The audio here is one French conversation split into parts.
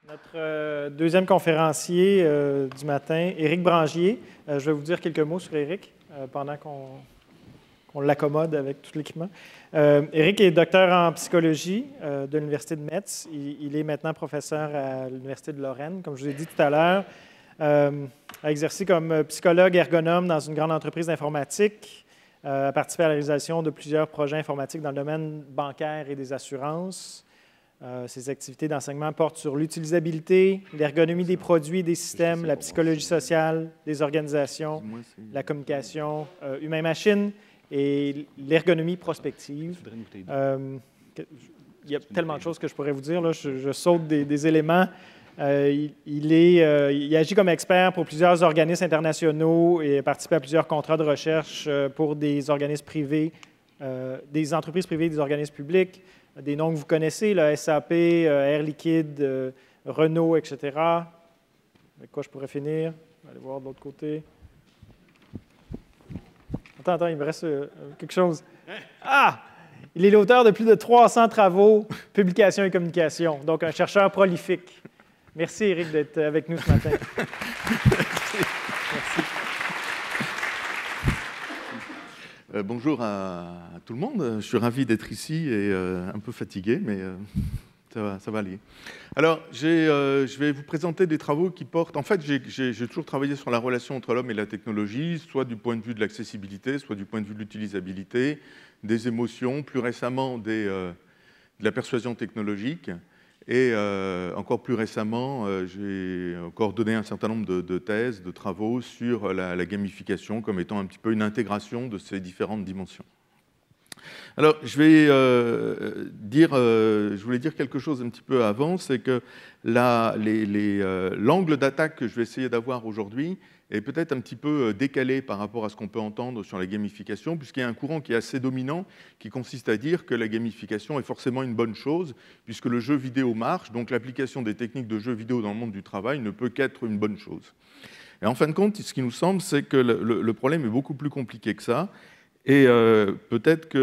Notre deuxième conférencier du matin, Éric Brangier. Je vais vous dire quelques mots sur Éric pendant qu'on l'accommode avec tout l'équipement. Éric est docteur en psychologie de l'Université de Metz. Il est maintenant professeur à l'Université de Lorraine, comme je vous ai dit tout à l'heure. A exercé comme psychologue ergonome dans une grande entreprise d'informatique, a participé à la réalisation de plusieurs projets informatiques dans le domaine bancaire et des assurances. Ses activités d'enseignement portent sur l'utilisabilité, l'ergonomie des produits et des systèmes, la psychologie sociale des organisations, la communication humain-machine et l'ergonomie prospective. Il y a tellement de choses que je pourrais vous dire, là, je saute des éléments. Il agit comme expert pour plusieurs organismes internationaux et participe à plusieurs contrats de recherche pour des organismes privés, des entreprises privées et des organismes publics. Des noms que vous connaissez, là, SAP, Air Liquide, Renault, etc. Avec quoi je pourrais finir? On va aller voir de l'autre côté. Attends, il me reste quelque chose. Ah! Il est l'auteur de plus de 300 travaux, publications et communications, donc un chercheur prolifique. Merci, Éric, d'être avec nous ce matin. Merci. Bonjour à tout le monde. Je suis ravi d'être ici et un peu fatigué, mais ça va aller. Alors, je vais vous présenter des travaux qui portent... En fait, j'ai toujours travaillé sur la relation entre l'homme et la technologie, soit du point de vue de l'accessibilité, soit du point de vue de l'utilisabilité, des émotions, plus récemment de la persuasion technologique. Et encore plus récemment, j'ai coordonné un certain nombre de thèses, de travaux sur la gamification comme étant un petit peu une intégration de ces différentes dimensions. Alors, je voulais dire quelque chose un petit peu avant, c'est que l'angle d'attaque que je vais essayer d'avoir aujourd'hui est peut-être un petit peu décalé par rapport à ce qu'on peut entendre sur la gamification, puisqu'il y a un courant qui est assez dominant, qui consiste à dire que la gamification est forcément une bonne chose, puisque le jeu vidéo marche, donc l'application des techniques de jeux vidéo dans le monde du travail ne peut qu'être une bonne chose. Et en fin de compte, ce qui nous semble, c'est que le problème est beaucoup plus compliqué que ça, et peut-être qu'on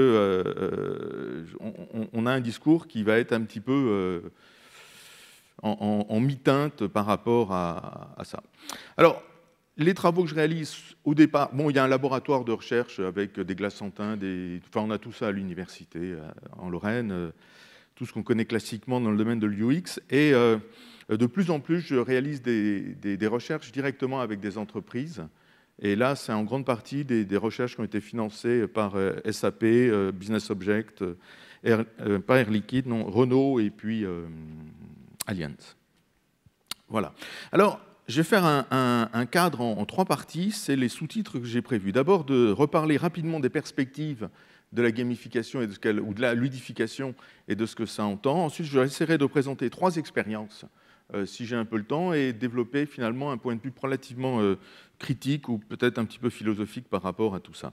a un discours qui va être un petit peu en mi-teinte par rapport à ça. Alors, les travaux que je réalise au départ, bon, il y a un laboratoire de recherche avec des glaçantins, on a tout ça à l'université en Lorraine, tout ce qu'on connaît classiquement dans le domaine de l'UX, et de plus en plus, je réalise des recherches directement avec des entreprises, et là, c'est en grande partie des recherches qui ont été financées par SAP, Business Object, pas Air Liquide, non, Renault et puis Allianz. Voilà. Alors, je vais faire un cadre en trois parties, c'est les sous-titres que j'ai prévus. D'abord, de reparler rapidement des perspectives de la gamification ou de la ludification et de ce que ça entend. Ensuite, je essaierai de présenter trois expériences, si j'ai un peu le temps, et développer finalement un point de vue relativement critique ou peut-être un petit peu philosophique par rapport à tout ça.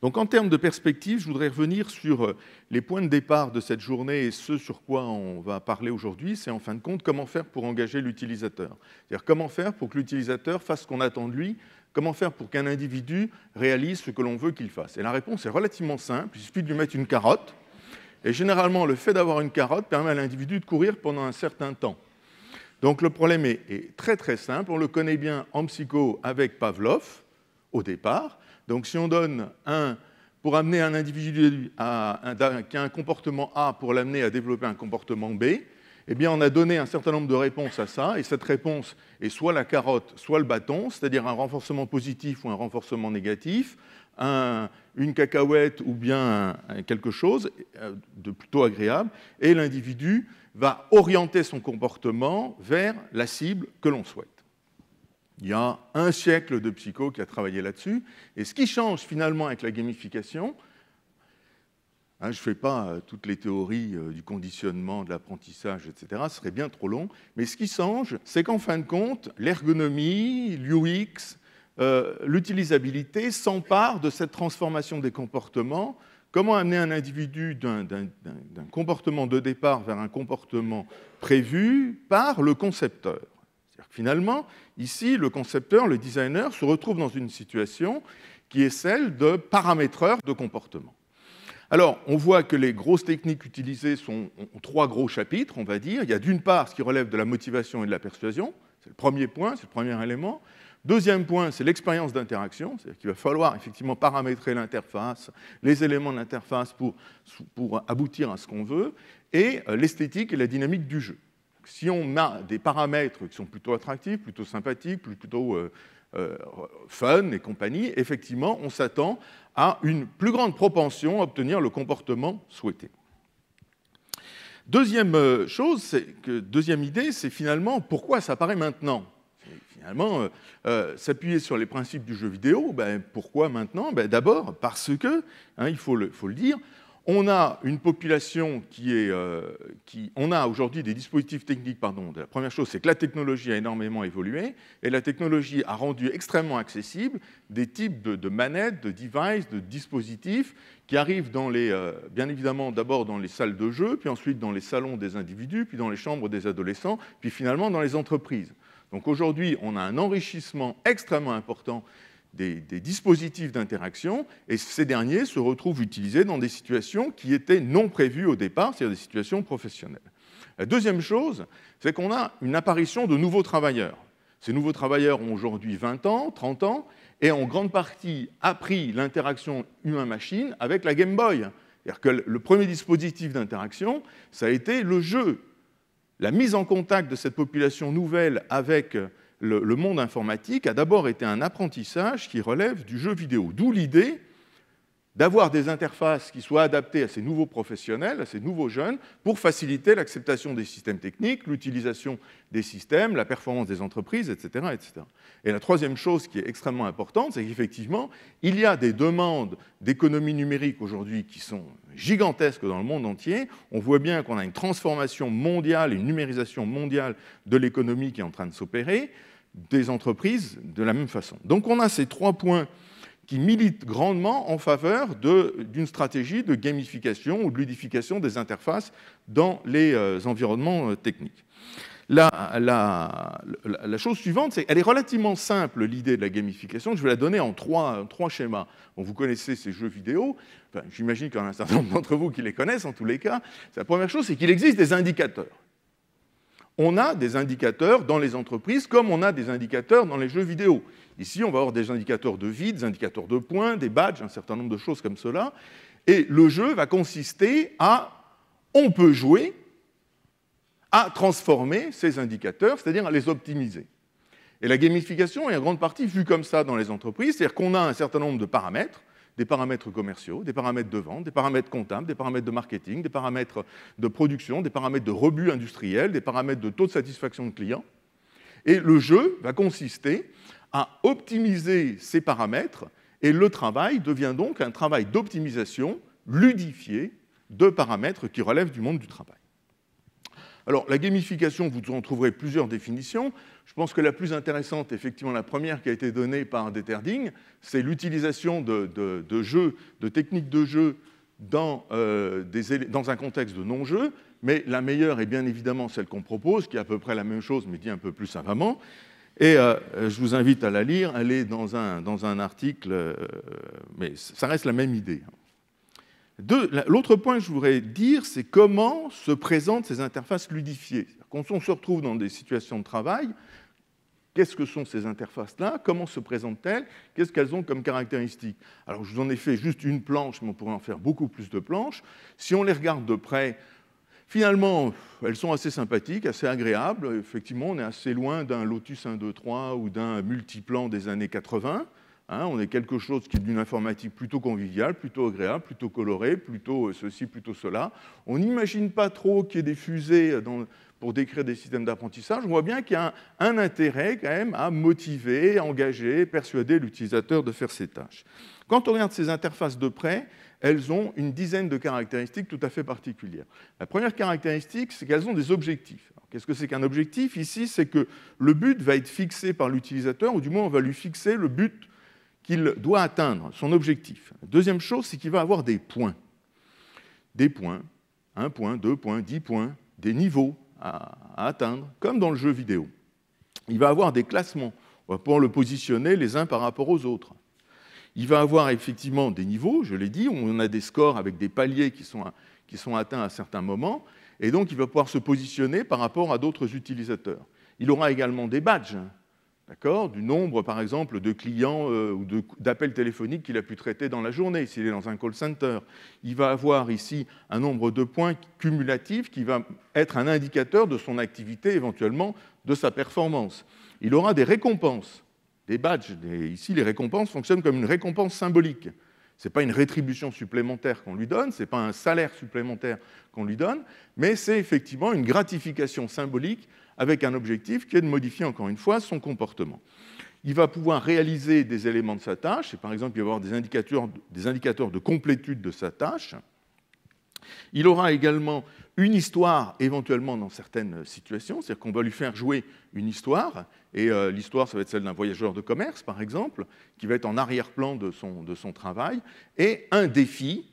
Donc en termes de perspective, je voudrais revenir sur les points de départ de cette journée et ce sur quoi on va parler aujourd'hui, c'est en fin de compte comment faire pour engager l'utilisateur. C'est-à-dire comment faire pour que l'utilisateur fasse ce qu'on attend de lui, comment faire pour qu'un individu réalise ce que l'on veut qu'il fasse. Et la réponse est relativement simple, il suffit de lui mettre une carotte, et généralement le fait d'avoir une carotte permet à l'individu de courir pendant un certain temps. Donc le problème est très très simple, on le connaît bien en psycho avec Pavlov au départ. Donc si on donne pour amener un individu qui a un comportement A pour l'amener à développer un comportement B, eh bien on a donné un certain nombre de réponses à ça, et cette réponse est soit la carotte, soit le bâton, c'est-à-dire un renforcement positif ou un renforcement négatif, une cacahuète ou bien quelque chose de plutôt agréable, et l'individu va orienter son comportement vers la cible que l'on souhaite. Il y a un siècle de psycho qui a travaillé là-dessus, et ce qui change finalement avec la gamification, je ne fais pas toutes les théories du conditionnement, de l'apprentissage, etc., ce serait bien trop long, mais ce qui change, c'est qu'en fin de compte, l'ergonomie, l'UX, l'utilisabilité s'emparent de cette transformation des comportements. Comment amener un individu d'un comportement de départ vers un comportement prévu par le concepteur? C'est-à-dire que finalement, ici, le concepteur, le designer, se retrouve dans une situation qui est celle de paramétreur de comportement. Alors, on voit que les grosses techniques utilisées ont 3 gros chapitres, on va dire. Il y a d'une part ce qui relève de la motivation et de la persuasion, c'est le premier point, c'est le premier élément. Deuxième point, c'est l'expérience d'interaction, c'est-à-dire qu'il va falloir effectivement paramétrer l'interface, les éléments de l'interface pour aboutir à ce qu'on veut, et l'esthétique et la dynamique du jeu. Si on a des paramètres qui sont plutôt attractifs, plutôt sympathiques, plutôt fun et compagnie, effectivement, on s'attend à une plus grande propension à obtenir le comportement souhaité. Deuxième idée, c'est finalement pourquoi ça apparaît maintenant. Finalement, s'appuyer sur les principes du jeu vidéo, pourquoi maintenant? D'abord parce que, il faut le dire, on a une population on a aujourd'hui des dispositifs techniques, La première chose, c'est que la technologie a énormément évolué, et la technologie a rendu extrêmement accessibles des types de manettes, de devices, de dispositifs qui arrivent bien évidemment d'abord dans les salles de jeu, puis ensuite dans les salons des individus, puis dans les chambres des adolescents, puis finalement dans les entreprises. Donc aujourd'hui, on a un enrichissement extrêmement important des dispositifs d'interaction, et ces derniers se retrouvent utilisés dans des situations qui étaient non prévues au départ, c'est-à-dire des situations professionnelles. La deuxième chose, c'est qu'on a une apparition de nouveaux travailleurs. Ces nouveaux travailleurs ont aujourd'hui 20 ans, 30 ans, et ont en grande partie appris l'interaction humain-machine avec la Game Boy. C'est-à-dire que le premier dispositif d'interaction, ça a été le jeu. La mise en contact de cette population nouvelle avec le monde informatique a d'abord été un apprentissage qui relève du jeu vidéo. D'où l'idée d'avoir des interfaces qui soient adaptées à ces nouveaux professionnels, à ces nouveaux jeunes, pour faciliter l'acceptation des systèmes techniques, l'utilisation des systèmes, la performance des entreprises, etc., etc. Et la troisième chose qui est extrêmement importante, c'est qu'effectivement, il y a des demandes d'économie numérique aujourd'hui qui sont gigantesques dans le monde entier. On voit bien qu'on a une transformation mondiale, une numérisation mondiale de l'économie qui est en train de s'opérer, des entreprises de la même façon. Donc on a ces 3 points qui militent grandement en faveur d'une stratégie de gamification ou de ludification des interfaces dans les environnements techniques. La chose suivante, c'est qu'elle est relativement simple, l'idée de la gamification. Je vais la donner en trois schémas. Bon, vous connaissez ces jeux vidéo, j'imagine qu'il y en a un certain nombre d'entre vous qui les connaissent en tous les cas. La première chose, c'est qu'il existe des indicateurs. On a des indicateurs dans les entreprises comme on a des indicateurs dans les jeux vidéo. Ici, on va avoir des indicateurs de vie, des indicateurs de points, des badges, un certain nombre de choses comme cela. Et le jeu va consister on peut jouer à transformer ces indicateurs, c'est-à-dire à les optimiser. Et la gamification est en grande partie vue comme ça dans les entreprises, c'est-à-dire qu'on a un certain nombre de paramètres, des paramètres commerciaux, des paramètres de vente, des paramètres comptables, des paramètres de marketing, des paramètres de production, des paramètres de rebut industriel, des paramètres de taux de satisfaction de client. Et le jeu va consister à optimiser ces paramètres, et le travail devient donc un travail d'optimisation ludifié de paramètres qui relèvent du monde du travail. Alors, la gamification, vous en trouverez plusieurs définitions. Je pense que la plus intéressante, effectivement, la première qui a été donnée par Deterding, c'est l'utilisation de jeux, de techniques de jeu dans un contexte de non-jeu, mais la meilleure est bien évidemment celle qu'on propose, qui est à peu près la même chose, mais dit un peu plus savamment. Et je vous invite à la lire, elle est dans un article, mais ça reste la même idée. L'autre point que je voudrais dire, c'est comment se présentent ces interfaces ludifiées. Quand on se retrouve dans des situations de travail, qu'est-ce que sont ces interfaces-là? Comment se présentent-elles? Qu'est-ce qu'elles ont comme caractéristiques? Alors, je vous en ai fait juste une planche, mais on pourrait en faire beaucoup plus de planches. Si on les regarde de près, finalement, elles sont assez sympathiques, assez agréables. Effectivement, on est assez loin d'un Lotus 1, 2, 3 ou d'un multiplan des années 80. On est quelque chose qui est d'une informatique plutôt conviviale, plutôt agréable, plutôt colorée, plutôt ceci, plutôt cela. On n'imagine pas trop qu'il y ait des fusées pour décrire des systèmes d'apprentissage. On voit bien qu'il y a un intérêt quand même à motiver, engager, persuader l'utilisateur de faire ses tâches. Quand on regarde ces interfaces de près, elles ont une dizaine de caractéristiques tout à fait particulières. La première caractéristique, c'est qu'elles ont des objectifs. Qu'est-ce que c'est qu'un objectif? Ici, c'est que le but va être fixé par l'utilisateur, ou du moins on va lui fixer le but qu'il doit atteindre, son objectif. Deuxième chose, c'est qu'il va avoir des points. Des points, 1 point, 2 points, 10 points, des niveaux à atteindre, comme dans le jeu vidéo. Il va avoir des classements. On va pouvoir le positionner les uns par rapport aux autres. Il va avoir effectivement des niveaux, je l'ai dit, on a des scores avec des paliers qui sont atteints à certains moments, et donc il va pouvoir se positionner par rapport à d'autres utilisateurs. Il aura également des badges, d'accord, du nombre, par exemple, de clients ou d'appels téléphoniques qu'il a pu traiter dans la journée, s'il est dans un call center. Il va avoir ici un nombre de points cumulatifs qui va être un indicateur de son activité, éventuellement de sa performance. Il aura des récompenses, des badges. Ici, les récompenses fonctionnent comme une récompense symbolique. Ce n'est pas une rétribution supplémentaire qu'on lui donne, ce n'est pas un salaire supplémentaire qu'on lui donne, mais c'est effectivement une gratification symbolique avec un objectif qui est de modifier, encore une fois, son comportement. Il va pouvoir réaliser des éléments de sa tâche, et par exemple, il va y avoir des indicateurs de complétude de sa tâche. Il aura également une histoire, éventuellement dans certaines situations, c'est-à-dire qu'on va lui faire jouer une histoire, et l'histoire, ça va être celle d'un voyageur de commerce, par exemple, qui va être en arrière-plan de son travail, et un défi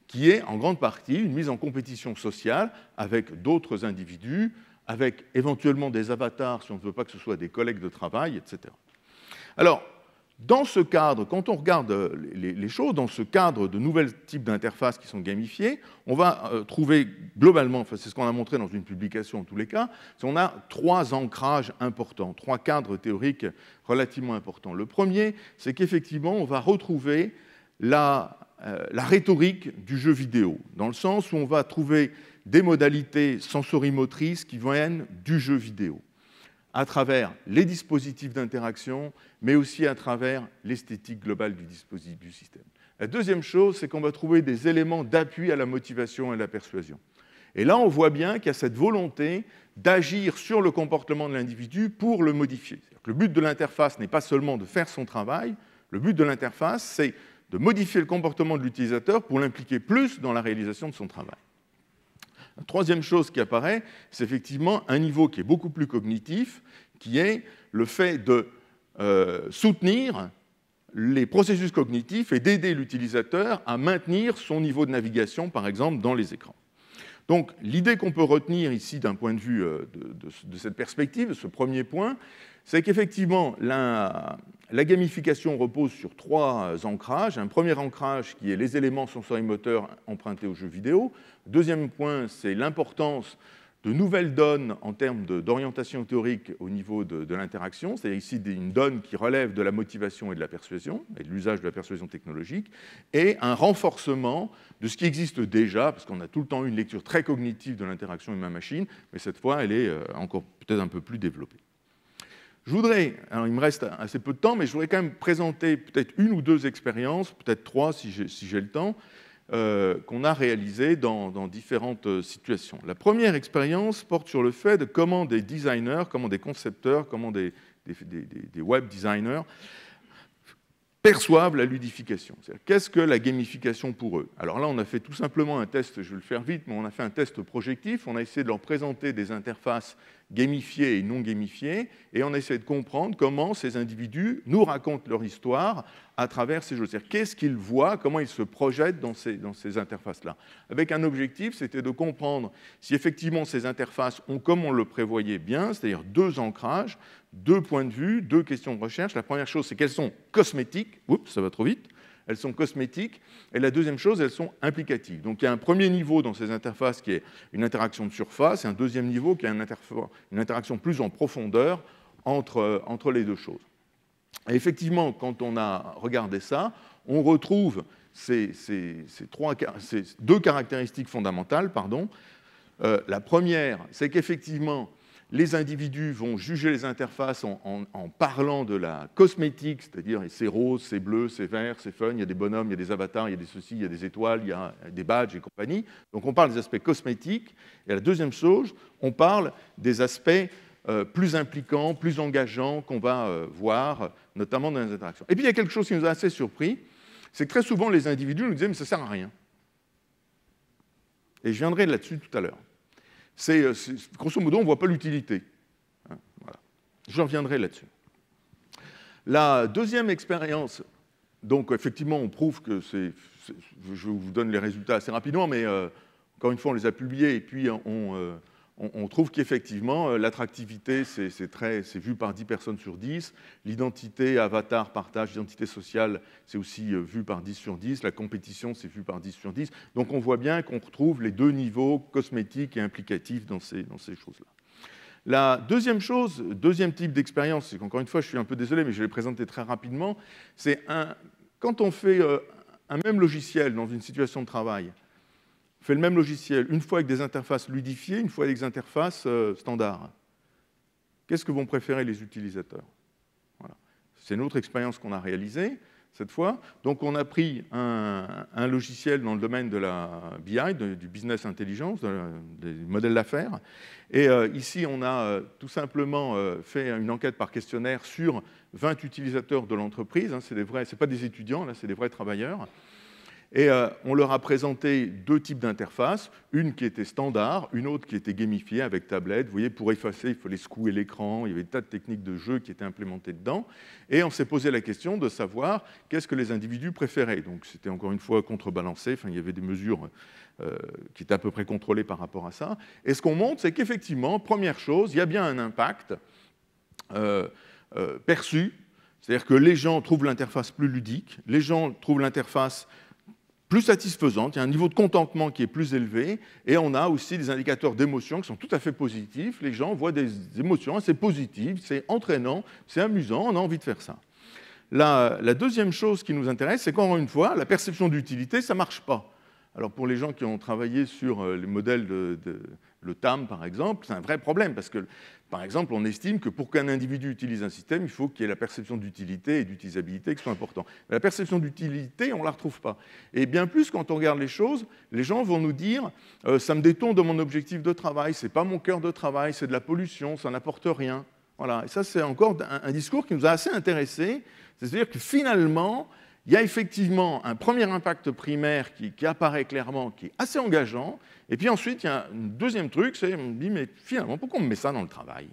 qui est en grande partie une mise en compétition sociale avec d'autres individus, avec éventuellement des avatars, si on ne veut pas que ce soit des collègues de travail, etc. Alors, dans ce cadre, quand on regarde les choses, dans ce cadre de nouveaux types d'interfaces qui sont gamifiées, on va trouver globalement, enfin, c'est ce qu'on a montré dans une publication en tous les cas, on a 3 ancrages importants, 3 cadres théoriques relativement importants. Le premier, c'est qu'effectivement, on va retrouver la rhétorique du jeu vidéo, dans le sens où on va trouver des modalités sensorimotrices qui viennent du jeu vidéo, à travers les dispositifs d'interaction, mais aussi à travers l'esthétique globale du dispositif du système. La deuxième chose, c'est qu'on va trouver des éléments d'appui à la motivation et à la persuasion. Et là, on voit bien qu'il y a cette volonté d'agir sur le comportement de l'individu pour le modifier. C'est-à-dire que le but de l'interface n'est pas seulement de faire son travail, le but de l'interface, c'est de modifier le comportement de l'utilisateur pour l'impliquer plus dans la réalisation de son travail. La troisième chose qui apparaît, c'est effectivement un niveau qui est beaucoup plus cognitif, qui est le fait de soutenir les processus cognitifs et d'aider l'utilisateur à maintenir son niveau de navigation, par exemple, dans les écrans. Donc, l'idée qu'on peut retenir ici d'un point de vue de cette perspective, ce premier point, c'est qu'effectivement, la gamification repose sur 3 ancrages. Un premier ancrage qui est les éléments sensorimoteurs empruntés aux jeux vidéo. Deuxième point, c'est l'importance de nouvelles donnes en termes d'orientation théorique au niveau de l'interaction, c'est-à-dire ici une donne qui relève de la motivation et de la persuasion, et de l'usage de la persuasion technologique, et un renforcement de ce qui existe déjà, parce qu'on a tout le temps eu une lecture très cognitive de l'interaction humain-machine, mais cette fois, elle est encore peut-être un peu plus développée. Je voudrais, alors il me reste assez peu de temps, mais je voudrais quand même présenter peut-être 1 ou 2 expériences, peut-être 3 si j'ai le temps, qu'on a réalisées dans différentes situations. La première expérience porte sur le fait de comment des designers, comment des concepteurs, comment des web designers perçoivent la ludification. Qu'est-ce que la gamification pour eux? Alors là, on a fait tout simplement un test, je vais le faire vite, mais on a fait un test projectif, on a essayé de leur présenter des interfaces gamifiées et non gamifiées, et on a essayé de comprendre comment ces individus nous racontent leur histoire à travers ces jeux. C'est-à-dire qu'est-ce qu'ils voient, comment ils se projettent dans ces interfaces-là. Avec un objectif, c'était de comprendre si effectivement ces interfaces ont, comme on le prévoyait bien, c'est-à-dire 2 ancrages, 2 points de vue, 2 questions de recherche. La première chose, c'est qu'elles sont cosmétiques. Oups, ça va trop vite. Elles sont cosmétiques. Et la deuxième chose, elles sont implicatives. Donc il y a un premier niveau dans ces interfaces qui est une interaction de surface, et un deuxième niveau qui est une interaction plus en profondeur entre les 2 choses. Et effectivement, quand on a regardé ça, on retrouve ces 2 caractéristiques fondamentales. La première, c'est qu'effectivement, les individus vont juger les interfaces en parlant de la cosmétique, c'est-à-dire c'est rose, c'est bleu, c'est vert, c'est fun, il y a des bonhommes, il y a des avatars, il y a des ceci, il y a des étoiles, il y a des badges et compagnie. Donc on parle des aspects cosmétiques. Et la deuxième chose, on parle des aspects plus impliquants, plus engageants qu'on va voir, notamment dans les interactions. Et puis il y a quelque chose qui nous a assez surpris, c'est que très souvent les individus nous disaient « mais ça ne sert à rien ». Et je viendrai là-dessus tout à l'heure. Grosso modo, on ne voit pas l'utilité. Voilà. Je reviendrai là-dessus. La deuxième expérience, donc effectivement, on prouve que je vous donne les résultats assez rapidement, mais encore une fois, on les a publiés et puis on on trouve qu'effectivement, l'attractivité, c'est vu par 10 personnes sur 10. L'identité, avatar, partage, identité sociale, c'est aussi vu par 10 sur 10. La compétition, c'est vu par 10 sur 10. Donc on voit bien qu'on retrouve les deux niveaux cosmétiques et implicatifs dans ces choses-là. La deuxième chose, deuxième type d'expérience, c'est qu'encore une fois, je suis un peu désolé, mais je vais les présenter très rapidement, c'est quand on fait un même logiciel dans une situation de travail, on fait le même logiciel une fois avec des interfaces ludifiées, une fois avec des interfaces standards. Qu'est-ce que vont préférer les utilisateurs? Voilà. C'est une autre expérience qu'on a réalisée cette fois. Donc on a pris un logiciel dans le domaine de la BI, du business intelligence, des modèles d'affaires. Et ici, on a tout simplement fait une enquête par questionnaire sur 20 utilisateurs de l'entreprise. Hein, c'est pas des étudiants, là, c'est des vrais travailleurs. Et on leur a présenté deux types d'interfaces, une qui était standard, une autre qui était gamifiée avec tablette. Vous voyez, pour effacer, il fallait secouer l'écran, il y avait des tas de techniques de jeu qui étaient implémentées dedans. Et on s'est posé la question de savoir qu'est-ce que les individus préféraient. Donc c'était encore une fois contrebalancé, enfin, il y avait des mesures qui étaient à peu près contrôlées par rapport à ça. Et ce qu'on montre, c'est qu'effectivement, première chose, il y a bien un impact perçu, c'est-à-dire que les gens trouvent l'interface plus ludique, les gens trouvent l'interface plus satisfaisante, il y a un niveau de contentement qui est plus élevé, et on a aussi des indicateurs d'émotion qui sont tout à fait positifs. Les gens voient des émotions assez positives, c'est entraînant, c'est amusant, on a envie de faire ça. La deuxième chose qui nous intéresse, c'est qu'encore une fois, la perception d'utilité, ça ne marche pas. Alors pour les gens qui ont travaillé sur les modèles le TAM, par exemple, c'est un vrai problème, parce que, par exemple, on estime que pour qu'un individu utilise un système, il faut qu'il y ait la perception d'utilité et d'utilisabilité qui soit importants. Mais la perception d'utilité, on ne la retrouve pas. Et bien plus, quand on regarde les choses, les gens vont nous dire ça me détourne de mon objectif de travail, ce n'est pas mon cœur de travail, c'est de la pollution, ça n'apporte rien. Voilà. Et ça, c'est encore un discours qui nous a assez intéressés. C'est-à-dire que finalement, il y a effectivement un premier impact primaire qui apparaît clairement, qui est assez engageant. Et puis ensuite, il y a un deuxième truc, c'est on me dit, mais finalement, pourquoi on me met ça dans le travail?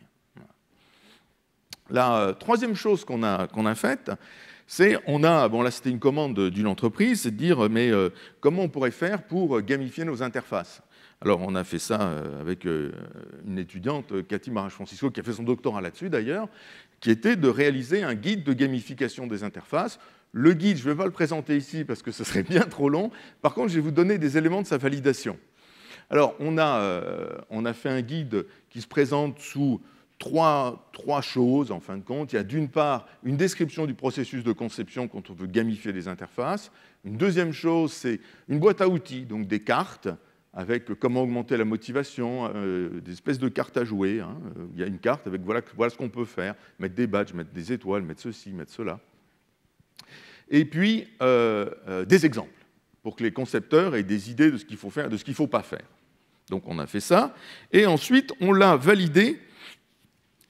La troisième chose qu'on a faite, c'est, bon là c'était une commande d'une entreprise, c'est de dire, mais comment on pourrait faire pour gamifier nos interfaces? Alors on a fait ça avec une étudiante, Cathy Marage-Francisco, qui a fait son doctorat là-dessus d'ailleurs, qui était de réaliser un guide de gamification des interfaces. Le guide, je ne vais pas le présenter ici parce que ce serait bien trop long. Par contre, je vais vous donner des éléments de sa validation. Alors, on a fait un guide qui se présente sous trois choses, en fin de compte. Il y a d'une part une description du processus de conception quand on veut gamifier les interfaces. Une deuxième chose, c'est une boîte à outils, donc des cartes, avec comment augmenter la motivation, des espèces de cartes à jouer. Hein. Il y a une carte avec voilà ce qu'on peut faire, mettre des badges, mettre des étoiles, mettre ceci, mettre cela. Et puis, des exemples, pour que les concepteurs aient des idées de ce qu'il faut faire et de ce qu'il ne faut pas faire. Donc, on a fait ça. Et ensuite, on l'a validé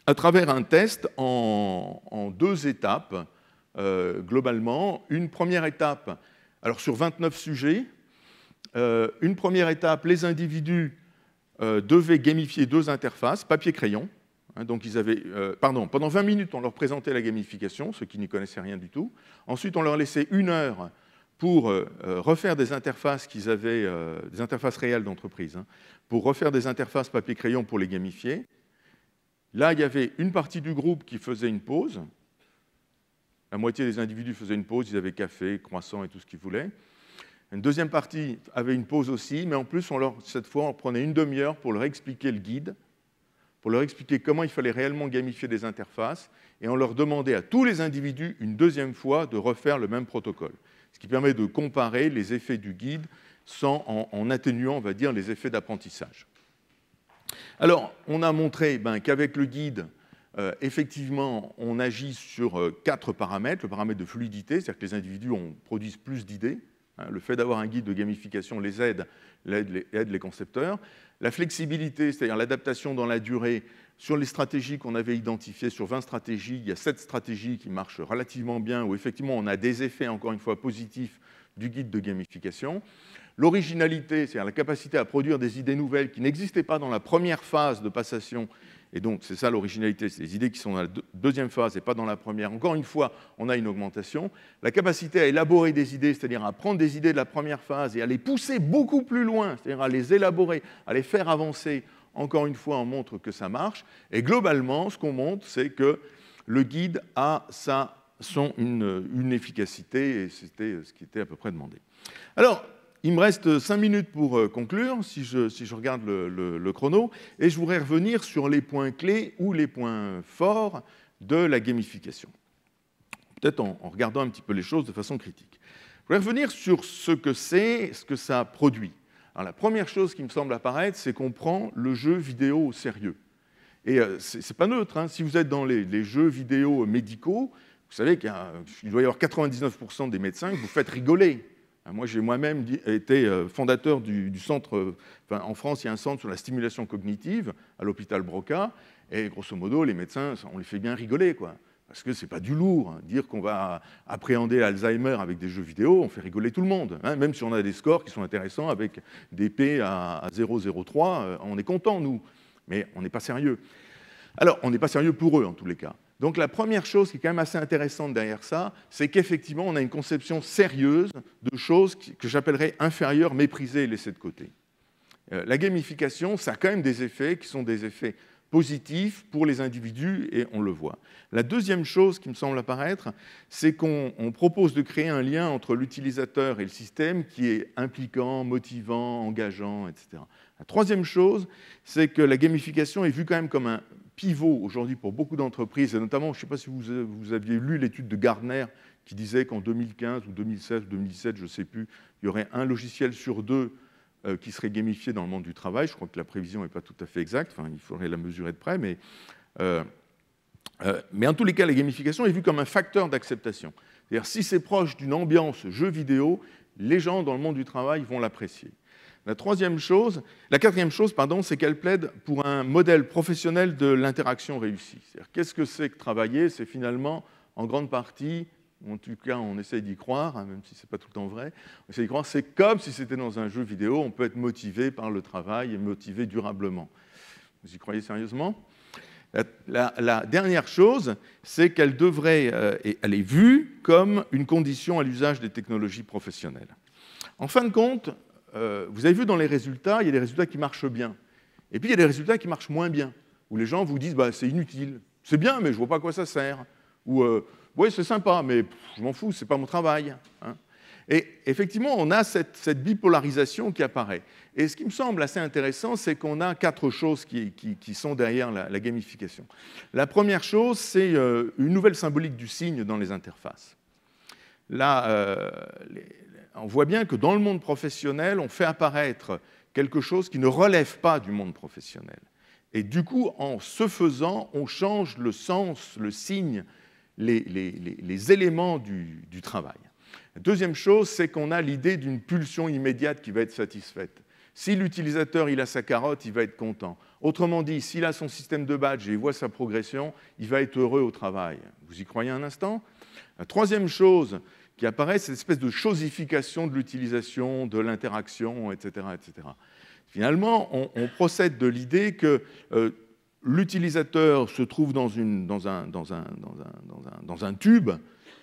à travers un test en deux étapes, globalement. Une première étape, alors sur 29 sujets, une première étape, les individus devaient gamifier deux interfaces, papier-crayon. Donc pendant 20 minutes, on leur présentait la gamification, ceux qui n'y connaissaient rien du tout. Ensuite, on leur laissait 1 heure pour refaire des interfaces qu'ils avaient, des interfaces réelles d'entreprise, pour refaire des interfaces papier-crayon pour les gamifier. Là, il y avait une partie du groupe qui faisait une pause. La moitié des individus faisaient une pause, ils avaient café, croissant et tout ce qu'ils voulaient. Une deuxième partie avait une pause aussi, mais en plus, cette fois, on prenait une demi-heure pour leur expliquer le guide, pour leur expliquer comment il fallait réellement gamifier des interfaces, et on leur demandait à tous les individus une deuxième fois de refaire le même protocole, ce qui permet de comparer les effets du guide en atténuant, on va dire, les effets d'apprentissage. Alors, on a montré qu'avec le guide, effectivement, on agit sur 4 paramètres. Le paramètre de fluidité, c'est-à-dire que les individus produisent plus d'idées. Le fait d'avoir un guide de gamification les aide les concepteurs. La flexibilité, c'est-à-dire l'adaptation dans la durée. Sur les stratégies qu'on avait identifiées, sur 20 stratégies, il y a 7 stratégies qui marchent relativement bien, où effectivement on a des effets, encore une fois, positifs du guide de gamification. L'originalité, c'est-à-dire la capacité à produire des idées nouvelles qui n'existaient pas dans la première phase de passation. Et donc, c'est ça l'originalité, c'est les idées qui sont dans la deuxième phase et pas dans la première. Encore une fois, on a une augmentation. La capacité à élaborer des idées, c'est-à-dire à prendre des idées de la première phase et à les pousser beaucoup plus loin, c'est-à-dire à les élaborer, à les faire avancer encore une fois, on montre que ça marche. Et globalement, ce qu'on montre, c'est que le guide a une efficacité, et c'était ce qui était à peu près demandé. Alors, il me reste 5 minutes pour conclure, si je regarde le chrono, et je voudrais revenir sur les points clés ou les points forts de la gamification. Peut-être en regardant un petit peu les choses de façon critique. Je voudrais revenir sur ce que c'est, ce que ça produit. Alors, la première chose qui me semble apparaître, c'est qu'on prend le jeu vidéo au sérieux. Et ce n'est pas neutre, hein. Si vous êtes dans les jeux vidéo médicaux, vous savez qu'il doit y avoir 99% des médecins que vous faites rigoler. Moi, j'ai moi-même été fondateur du centre, en France, il y a un centre sur la stimulation cognitive à l'hôpital Broca, et grosso modo, les médecins, on les fait bien rigoler, quoi. Parce que ce n'est pas du lourd. Hein. Dire qu'on va appréhender l'Alzheimer avec des jeux vidéo, on fait rigoler tout le monde. Hein. Même si on a des scores qui sont intéressants avec des P à 0,03, on est content, nous. Mais on n'est pas sérieux. Alors, on n'est pas sérieux pour eux, en tous les cas. Donc la première chose qui est quand même assez intéressante derrière ça, c'est qu'effectivement, on a une conception sérieuse de choses que j'appellerais inférieures, méprisées et laissées de côté. La gamification, ça a quand même des effets qui sont des effets positifs pour les individus, et on le voit. La deuxième chose qui me semble apparaître, c'est qu'on propose de créer un lien entre l'utilisateur et le système qui est impliquant, motivant, engageant, etc. La troisième chose, c'est que la gamification est vue quand même comme un pivot aujourd'hui pour beaucoup d'entreprises, et notamment, je ne sais pas si vous aviez lu l'étude de Gartner qui disait qu'en 2015 ou 2016 ou 2017, je ne sais plus, il y aurait un logiciel sur 2 qui serait gamifié dans le monde du travail. Je crois que la prévision n'est pas tout à fait exacte, enfin, il faudrait la mesurer de près, mais en tous les cas, la gamification est vue comme un facteur d'acceptation. C'est-à-dire, si c'est proche d'une ambiance jeu vidéo, les gens dans le monde du travail vont l'apprécier. La quatrième chose, c'est qu'elle plaide pour un modèle professionnel de l'interaction réussie. C'est-à-dire, qu'est-ce que c'est que travailler? C'est finalement, en grande partie, en tout cas, on essaye d'y croire, hein, même si ce n'est pas tout le temps vrai, on essaye d'y croire, c'est comme si c'était dans un jeu vidéo, on peut être motivé par le travail et motivé durablement. Vous y croyez sérieusement? La dernière chose, c'est qu'elle elle est vue comme une condition à l'usage des technologies professionnelles. En fin de compte, vous avez vu dans les résultats, il y a des résultats qui marchent bien. Et puis il y a des résultats qui marchent moins bien, où les gens vous disent bah, c'est inutile. C'est bien, mais je ne vois pas à quoi ça sert. Ou oui, c'est sympa, mais je m'en fous, ce n'est pas mon travail. Hein. Et effectivement, on a cette bipolarisation qui apparaît. Et ce qui me semble assez intéressant, c'est qu'on a 4 choses qui sont derrière la gamification. La première chose, c'est une nouvelle symbolique du signe dans les interfaces. Là, on voit bien que dans le monde professionnel, on fait apparaître quelque chose qui ne relève pas du monde professionnel. Et du coup, en ce faisant, on change le sens, le signe, les éléments du travail. La deuxième chose, c'est qu'on a l'idée d'une pulsion immédiate qui va être satisfaite. Si l'utilisateur il a sa carotte, il va être content. Autrement dit, s'il a son système de badge et il voit sa progression, il va être heureux au travail. Vous y croyez un instant? La troisième chose qui apparaît, c'est l'espèce de chosification de l'utilisation, de l'interaction, etc., etc. Finalement, on procède de l'idée que l'utilisateur se trouve dans un tube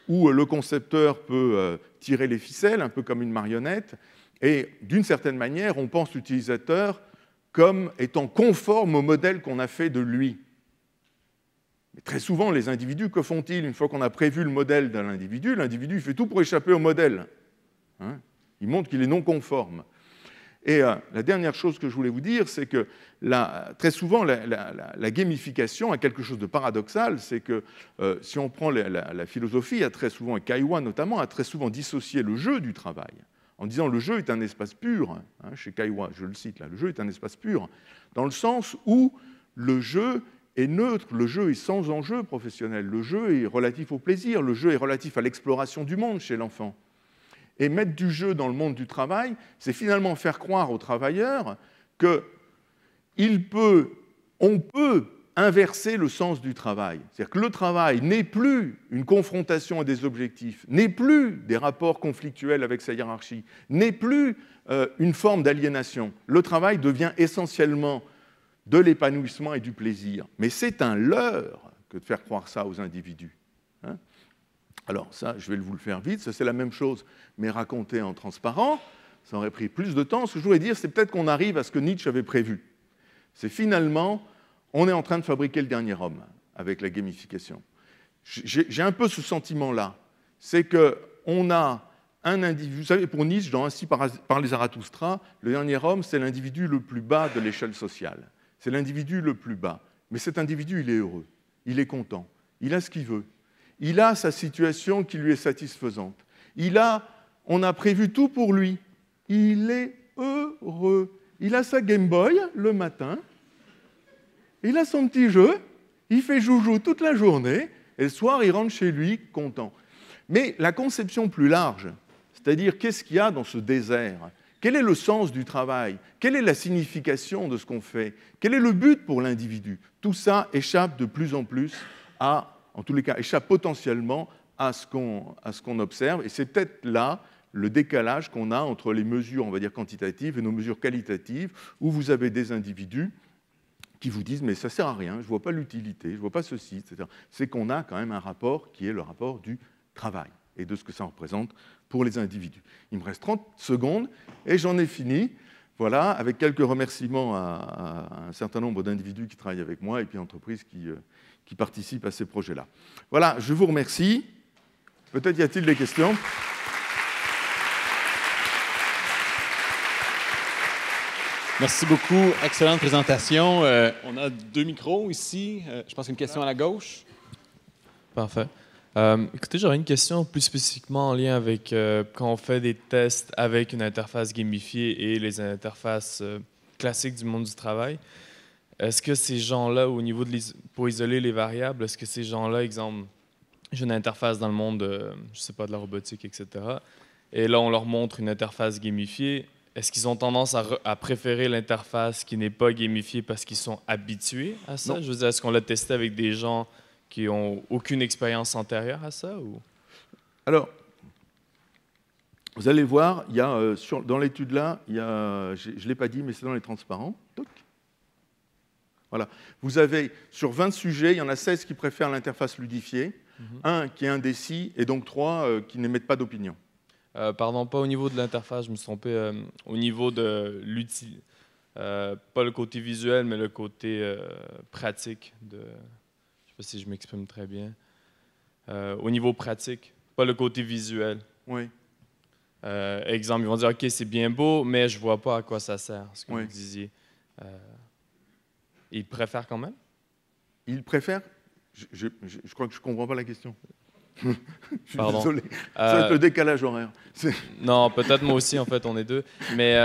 où le concepteur peut tirer les ficelles, un peu comme une marionnette, et d'une certaine manière, on pense l'utilisateur comme étant conforme au modèle qu'on a fait de lui. Mais très souvent, les individus, que font-ils? Une fois qu'on a prévu le modèle d'un individu, l'individu fait tout pour échapper au modèle. Hein? Il montre qu'il est non conforme. Et la dernière chose que je voulais vous dire, c'est que très souvent, la gamification a quelque chose de paradoxal, c'est que si on prend la philosophie, très souvent, et Caillois notamment, a très souvent dissocié le jeu du travail, en disant le jeu est un espace pur, hein, chez Caillois, je le cite là, le jeu est un espace pur, dans le sens où le jeu est neutre, le jeu est sans enjeu professionnel, le jeu est relatif au plaisir, le jeu est relatif à l'exploration du monde chez l'enfant. Et mettre du jeu dans le monde du travail, c'est finalement faire croire aux travailleurs qu'on peut inverser le sens du travail. C'est-à-dire que le travail n'est plus une confrontation à des objectifs, n'est plus des rapports conflictuels avec sa hiérarchie, n'est plus une forme d'aliénation. Le travail devient essentiellement de l'épanouissement et du plaisir. Mais c'est un leurre que de faire croire ça aux individus. Hein ? Alors ça, je vais vous le faire vite, ça c'est la même chose, mais raconté en transparent, ça aurait pris plus de temps. Ce que je voulais dire, c'est peut-être qu'on arrive à ce que Nietzsche avait prévu. C'est finalement, on est en train de fabriquer le dernier homme avec la gamification. J'ai un peu ce sentiment-là. C'est qu'on a un individu, vous savez, pour Nietzsche, dans Ainsi parlait Zarathustra, le dernier homme, c'est l'individu le plus bas de l'échelle sociale. C'est l'individu le plus bas. Mais cet individu, il est heureux, il est content, il a ce qu'il veut. Il a sa situation qui lui est satisfaisante. On a prévu tout pour lui. Il est heureux. Il a sa Game Boy le matin, il a son petit jeu, il fait joujou toute la journée, et le soir, il rentre chez lui content. Mais la conception plus large, c'est-à-dire qu'est-ce qu'il y a dans ce désert? Quel est le sens du travail? Quelle est la signification de ce qu'on fait? Quel est le but pour l'individu? Tout ça échappe de plus en plus en tous les cas, échappe potentiellement à ce qu'on observe. Et c'est peut-être là le décalage qu'on a entre les mesures, on va dire, quantitatives et nos mesures qualitatives, où vous avez des individus qui vous disent « mais ça ne sert à rien, je ne vois pas l'utilité, je ne vois pas ceci, etc. » C'est qu'on a quand même un rapport qui est le rapport du travail et de ce que ça représente pour les individus. Il me reste 30 secondes et j'en ai fini. Voilà, avec quelques remerciements à un certain nombre d'individus qui travaillent avec moi et puis entreprises qui participent à ces projets-là. Voilà, je vous remercie. Peut-être y a-t-il des questions? Merci beaucoup. Excellente présentation. On a 2 micros ici. Je pense qu'une question à la gauche. Parfait. Écoutez, j'aurais une question plus spécifiquement en lien avec quand on fait des tests avec une interface gamifiée et les interfaces classiques du monde du travail. Est-ce que ces gens-là, au niveau pour isoler les variables, est-ce que ces gens-là, exemple, j'ai une interface dans le monde, je sais pas, de la robotique, etc. Et là, on leur montre une interface gamifiée. Est-ce qu'ils ont tendance à préférer l'interface qui n'est pas gamifiée parce qu'ils sont habitués à ça? Non. Je veux dire, est-ce qu'on l'a testé avec des gens qui n'ont aucune expérience antérieure à ça? Ou? Alors, vous allez voir, il y a, dans l'étude là, je ne l'ai pas dit, mais c'est dans les transparents. Toc. Voilà. Vous avez, sur 20 sujets, il y en a 16 qui préfèrent l'interface ludifiée, un qui est indécis, et donc 3 qui n'émettent pas d'opinion. Pardon, pas au niveau de l'interface, je me suis trompé. Au niveau de l'outil, pas le côté visuel, mais le côté pratique. Je ne sais pas si je m'exprime très bien. Au niveau pratique, pas le côté visuel. Oui. Exemple, ils vont dire, OK, c'est bien beau, mais je ne vois pas à quoi ça sert, ce que Oui. vous disiez. Ils préfèrent quand même? Ils préfèrent. Je crois que je ne comprends pas la question. Je suis Pardon. désolé. Ça va être le décalage horaire. Non, peut-être moi aussi, en fait, on est deux. Mais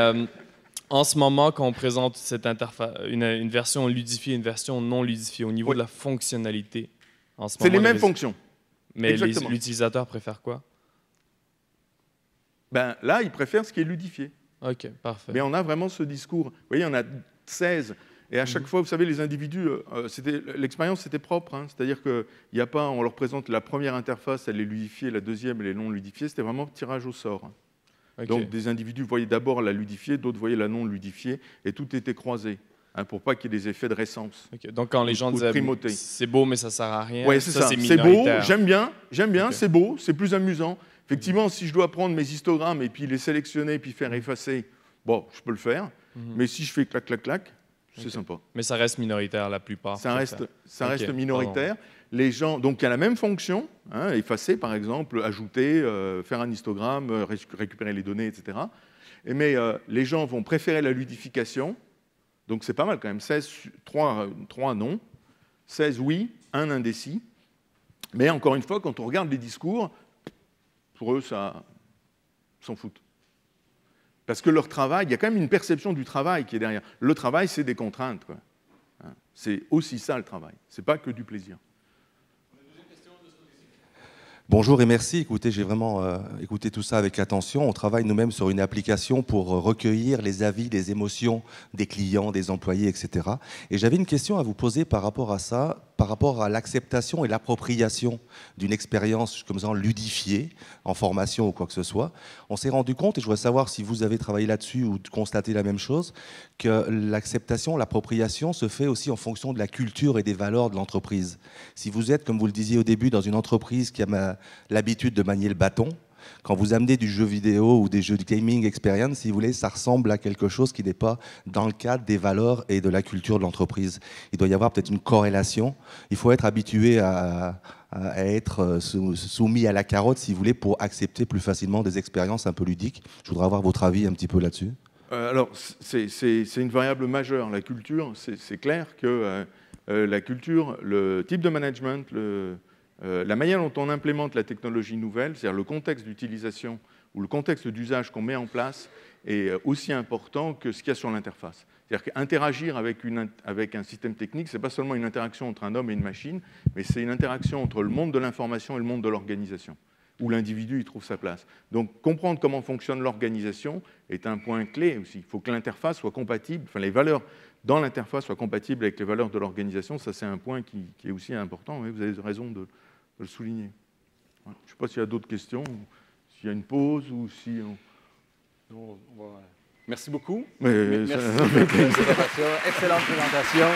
en ce moment, quand on présente cette interface, une version ludifiée, une version non ludifiée, au niveau de la fonctionnalité, en ce moment... C'est les mêmes fonctions. Mais Exactement. l'utilisateur préfère quoi? Ben, là, ils préfèrent ce qui est ludifié. OK, parfait. Mais on a vraiment ce discours. Vous voyez, on a 16. Et à chaque fois, vous savez, les individus, l'expérience, c'était propre. Hein, c'est-à-dire qu'il n'y a pas, on leur présente la première interface, elle est ludifiée, la deuxième, elle est non ludifiée. C'était vraiment tirage au sort. Hein. Okay. Donc, des individus voyaient d'abord la ludifiée, d'autres voyaient la non ludifiée, et tout était croisé, hein, pour pas qu'il y ait des effets de récence. Okay. Donc, quand les gens disaient « c'est beau, mais ça ne sert à rien », ouais, c'est ça. C'est beau, j'aime bien, okay. C'est beau, c'est plus amusant. Effectivement, si je dois prendre mes histogrammes et puis les sélectionner, puis faire effacer, bon, je peux le faire. Mais si je fais clac, clac, clac, c'est sympa. Mais ça reste minoritaire la plupart. Ça reste minoritaire. Pardon. Les gens, donc il y a la même fonction, hein, effacer par exemple, ajouter, faire un histogramme, récupérer les données, etc. Mais les gens vont préférer la ludification. Donc c'est pas mal quand même. 3 non, 16 oui, 1 indécis. Mais encore une fois, quand on regarde les discours, pour eux, ça s'en foutent. Parce que leur travail, il y a quand même une perception du travail qui est derrière. Le travail, c'est des contraintes, quoi. C'est aussi ça, le travail. Ce n'est pas que du plaisir. Bonjour et merci. Écoutez, j'ai vraiment écouté tout ça avec attention. On travaille nous-mêmes sur une application pour recueillir les avis, les émotions des clients, des employés, etc. Et j'avais une question à vous poser par rapport à ça, par rapport à l'acceptation et l'appropriation d'une expérience comme ça ludifiée, en formation ou quoi que ce soit. On s'est rendu compte, et je voudrais savoir si vous avez travaillé là-dessus ou constaté la même chose, que l'acceptation, l'appropriation se fait aussi en fonction de la culture et des valeurs de l'entreprise. Si vous êtes, comme vous le disiez au début, dans une entreprise qui a l'habitude de manier le bâton, Quand vous amenez du jeu vidéo ou des jeux de gaming experience, si vous voulez, ça ressemble à quelque chose qui n'est pas dans le cadre des valeurs et de la culture de l'entreprise. Il doit y avoir peut-être une corrélation. Il faut être habitué à être soumis à la carotte, si vous voulez, pour accepter plus facilement des expériences un peu ludiques. Je voudrais avoir votre avis un petit peu là-dessus. Alors, c'est une variable majeure, la culture. C'est clair que la culture, le type de management, la manière dont on implémente la technologie nouvelle, c'est-à-dire le contexte d'utilisation ou le contexte d'usage qu'on met en place, est aussi important que ce qu'il y a sur l'interface. C'est-à-dire qu'interagir avec un système technique, ce n'est pas seulement une interaction entre un homme et une machine, mais c'est une interaction entre le monde de l'information et le monde de l'organisation, où l'individu y trouve sa place. Donc, comprendre comment fonctionne l'organisation est un point clé aussi. Il faut que l'interface soit compatible, enfin les valeurs dans l'interface soient compatibles avec les valeurs de l'organisation. Ça, c'est un point qui est aussi important. Oui, vous avez raison de le souligner. Je ne sais pas s'il y a d'autres questions, s'il y a une pause ou si on... Merci beaucoup. Mais Merci. Excellente présentation.